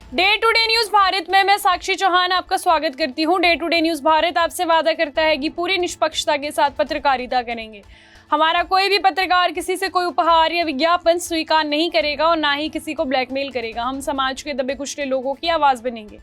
Day to day news Bharat में मैं साक्षी चौहान आपका स्वागत करती हूं। Day to day news Bharat आपसे वादा करता है कि पूरी निष्पक्षता के साथ पत्रकारिता करेंगे। हमारा कोई भी पत्रकार किसी से कोई उपहार या विज्ञापन स्वीकार नहीं करेगा और ना ही किसी को ब्लैकमेल करेगा। हम समाज के दबे कुचले लोगों की आवाज बनेंगे।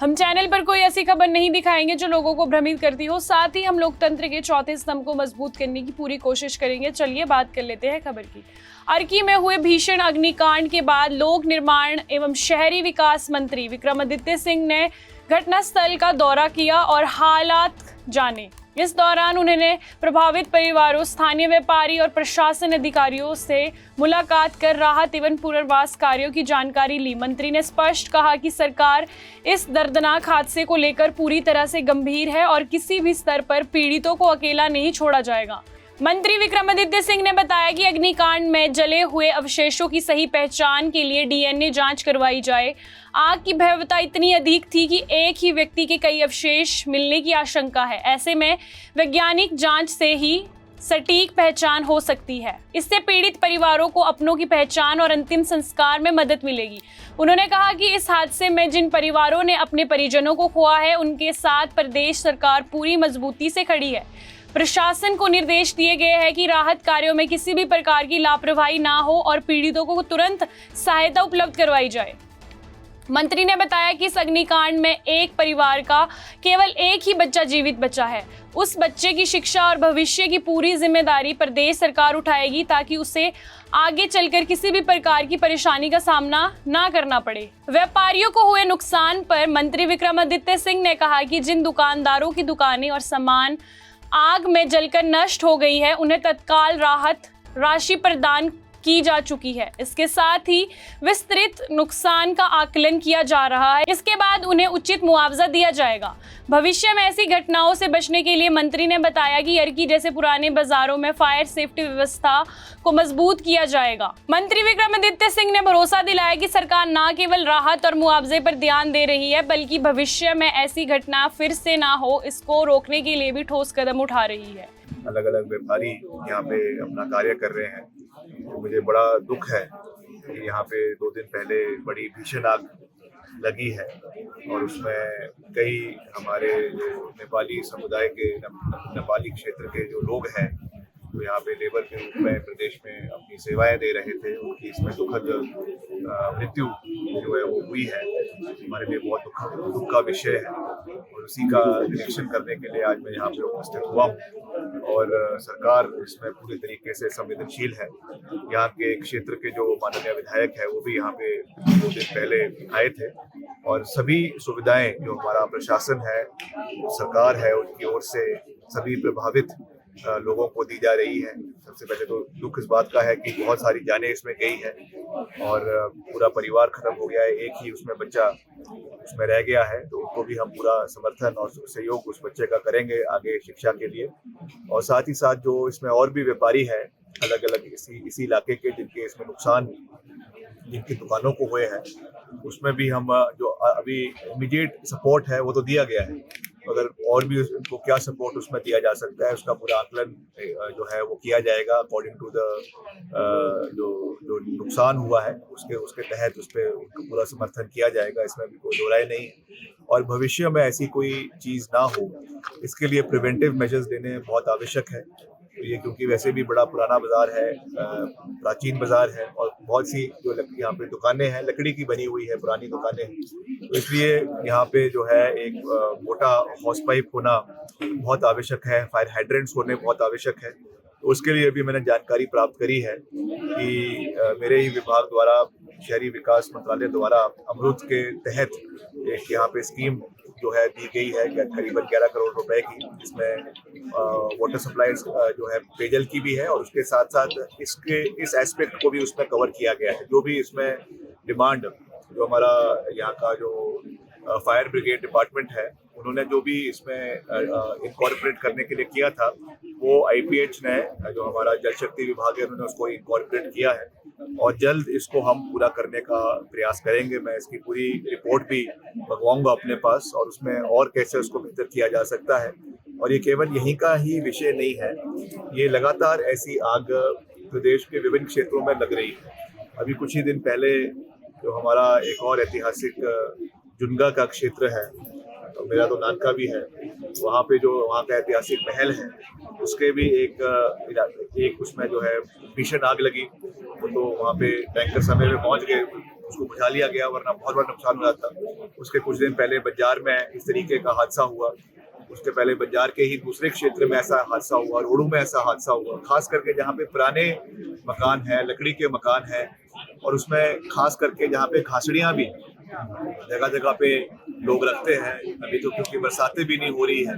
हम चैनल पर कोई ऐसी खबर नहीं दिखाएंगे जो लोगों को भ्रमित करती हो। साथ ही हम लोकतंत्र के चौथे स्तंभ को मजबूत करने की पूरी कोशिश करेंगे। चलिए बात कर लेते हैं खबर की। अर्की में हुए भीषण अग्निकांड के बाद लोक निर्माण एवं शहरी विकास मंत्री विक्रमादित्य सिंह ने घटनास्थल का दौरा किया और हालात जाने। इस दौरान उन्होंने प्रभावित परिवारों, स्थानीय व्यापारी और प्रशासन अधिकारियों से मुलाकात कर राहत एवं पुनर्वास कार्यों की जानकारी ली। मंत्री ने स्पष्ट कहा कि सरकार इस दर्दनाक हादसे को लेकर पूरी तरह से गंभीर है और किसी भी स्तर पर पीड़ितों को अकेला नहीं छोड़ा जाएगा। मंत्री विक्रमादित्य सिंह ने बताया कि अग्निकांड में जले हुए अवशेषों की सही पहचान के लिए डीएनए जांच करवाई जाए। आग की भयावहता इतनी अधिक थी कि एक ही व्यक्ति के कई अवशेष मिलने की आशंका है। ऐसे में वैज्ञानिक जांच से ही सटीक पहचान हो सकती है। इससे पीड़ित परिवारों को अपनों की पहचान और अंतिम संस्कार में मदद मिलेगी। उन्होंने कहा कि इस हादसे में जिन परिवारों ने अपने परिजनों को खोया है, उनके साथ प्रदेश सरकार पूरी मजबूती से खड़ी है। प्रशासन को निर्देश दिए गए हैं कि राहत कार्यों में किसी भी प्रकार की लापरवाही ना हो और पीड़ितों को तुरंत सहायता उपलब्ध करवाई जाए। मंत्री ने बताया कि इस अग्निकांड में एक परिवार का केवल एक ही बच्चा जीवित बचा है। उस बच्चे की शिक्षा और भविष्य की पूरी जिम्मेदारी प्रदेश सरकार उठाएगी ताकि उसे आगे चलकर किसी भी प्रकार की परेशानी का सामना ना करना पड़े। व्यापारियों को हुए नुकसान पर मंत्री विक्रमादित्य सिंह ने कहा कि जिन दुकानदारों की दुकानें और सामान आग में जलकर नष्ट हो गई है, उन्हें तत्काल राहत राशि प्रदान की जा चुकी है। इसके साथ ही विस्तृत नुकसान का आकलन किया जा रहा है। इसके बाद उन्हें उचित मुआवजा दिया जाएगा। भविष्य में ऐसी घटनाओं से बचने के लिए मंत्री ने बताया कि अर्की जैसे पुराने बाजारों में फायर सेफ्टी व्यवस्था को मजबूत किया जाएगा। मंत्री विक्रमादित्य सिंह ने भरोसा दिलाया कि सरकार न केवल राहत और मुआवजे पर ध्यान दे रही है, बल्कि भविष्य में ऐसी घटना फिर से ना हो, इसको रोकने के लिए भी ठोस कदम उठा रही है। अलग अलग व्यापारी यहाँ पे अपना कार्य कर रहे हैं। तो मुझे बड़ा दुख है कि यहाँ पे 2 दिन पहले बड़ी भीषण आग लगी है और उसमें कई हमारे जो नेपाली समुदाय के नेपाली क्षेत्र के जो लोग हैं, तो यहाँ पे लेबर के रूप में प्रदेश में अपनी सेवाएं दे रहे थे, उनकी इसमें दुखद मृत्यु जो है वो हुई है। हमारे लिए बहुत दुख का विषय है और उसी का निरीक्षण करने के लिए आज मैं यहाँ पे उपस्थित हुआ हूँ और सरकार इसमें पूरी तरीके से संवेदनशील है। यहाँ के क्षेत्र के जो माननीय विधायक है वो भी यहाँ पे 2 दिन पहले आए थे और सभी सुविधाएं जो हमारा प्रशासन है, सरकार है, उनकी ओर से सभी प्रभावित लोगों को दी जा रही है। सबसे पहले तो दुख इस बात का है कि बहुत सारी जानें इसमें गई है और पूरा परिवार खत्म हो गया है। एक ही उसमें बच्चा उसमें रह गया है, तो उनको भी हम पूरा समर्थन और सहयोग उस बच्चे का करेंगे आगे शिक्षा के लिए। और साथ ही साथ जो इसमें और भी व्यापारी है अलग अलग इसी इलाके के, जिनके इसमें नुकसान जिनकी दुकानों को हुए हैं, उसमें भी हम जो अभी इमीडिएट सपोर्ट है वो तो दिया गया है, अगर और भी उनको क्या सपोर्ट उसमें दिया जा सकता है उसका पूरा आकलन जो है वो किया जाएगा अकॉर्डिंग टू द जो नुकसान हुआ है उसके तहत उस पर उनको पूरा समर्थन किया जाएगा। इसमें भी कोई दो राय नहीं है और भविष्य में ऐसी कोई चीज़ ना हो, इसके लिए प्रिवेंटिव मेजर्स लेने बहुत आवश्यक है। तो ये क्योंकि वैसे भी बड़ा पुराना बाजार है, प्राचीन बाजार है और बहुत सी जो यहाँ पे दुकानें हैं लकड़ी की बनी हुई है, पुरानी दुकानें हैं, तो इसलिए यहाँ पे जो है एक मोटा हॉस पाइप होना बहुत आवश्यक है, फायर हाइड्रेंट्स होने बहुत आवश्यक है। तो उसके लिए भी मैंने जानकारी प्राप्त करी है कि मेरे ही विभाग द्वारा, शहरी विकास मंत्रालय द्वारा अमृत के तहत एक यहाँ पे स्कीम जो है दी गई है करीबन 11 करोड़ रुपए की, जिसमें वाटर सप्लाई जो है पेयजल की भी है और उसके साथ साथ इस एस्पेक्ट को भी उसमें कवर किया गया है। जो भी इसमें डिमांड जो हमारा यहाँ का जो फायर ब्रिगेड डिपार्टमेंट है, उन्होंने जो भी इसमें इनकॉर्पोरेट करने के लिए किया था, वो IPH ने जो हमारा जल शक्ति विभाग है उन्होंने उसको इनकॉर्पोरेट किया है और जल्द इसको हम पूरा करने का प्रयास करेंगे। मैं इसकी पूरी रिपोर्ट भी मंगवाऊंगा अपने पास और उसमें और कैसे उसको बेहतर किया जा सकता है। और ये केवल यहीं का ही विषय नहीं है, ये लगातार ऐसी आग प्रदेश के विभिन्न क्षेत्रों में लग रही है। अभी कुछ ही दिन पहले जो हमारा एक और ऐतिहासिक जुनगा का क्षेत्र है, तो मेरा तो नानका भी है, वहाँ पे जो वहाँ का ऐतिहासिक महल है उसके भी एक उसमें जो है भीषण आग लगी, तो वहाँ पे टैंकर समय में पहुँच गए, उसको बुझा लिया गया, वरना बहुत बड़ा नुकसान हो जाता। उसके कुछ दिन पहले बंजार में इस तरीके का हादसा हुआ, उसके पहले बंजार के ही दूसरे क्षेत्र में ऐसा हादसा हुआ, रोडू में ऐसा हादसा हुआ, खास करके जहाँ पे पुराने मकान हैं, लकड़ी के मकान हैं, और उसमें खास करके जहाँ पे घासड़ियाँ भी जगह जगह पे लोग रखते हैं। अभी तो क्योंकि बरसातें भी नहीं हो रही है,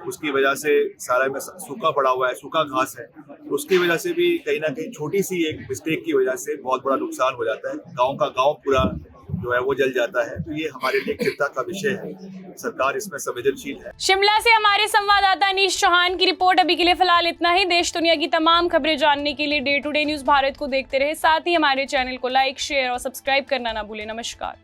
उसकी वजह से सारा में सूखा पड़ा हुआ है, सूखा घास है, तो उसकी वजह से भी कहीं ना कहीं छोटी सी एक मिस्टेक की वजह से बहुत बड़ा नुकसान हो जाता है। गांव का गांव पूरा जो है वो जल जाता है। तो ये हमारे लिए चिंता का विषय है, सरकार इसमें संवेदनशील है। शिमला से हमारे संवाददाता अनीश चौहान की रिपोर्ट। अभी के लिए फिलहाल इतना ही। देश दुनिया की तमाम खबरें जानने के लिए day to day news Bharat को देखते रहे, साथ ही हमारे चैनल को लाइक, शेयर और सब्सक्राइब करना ना भूलें। नमस्कार।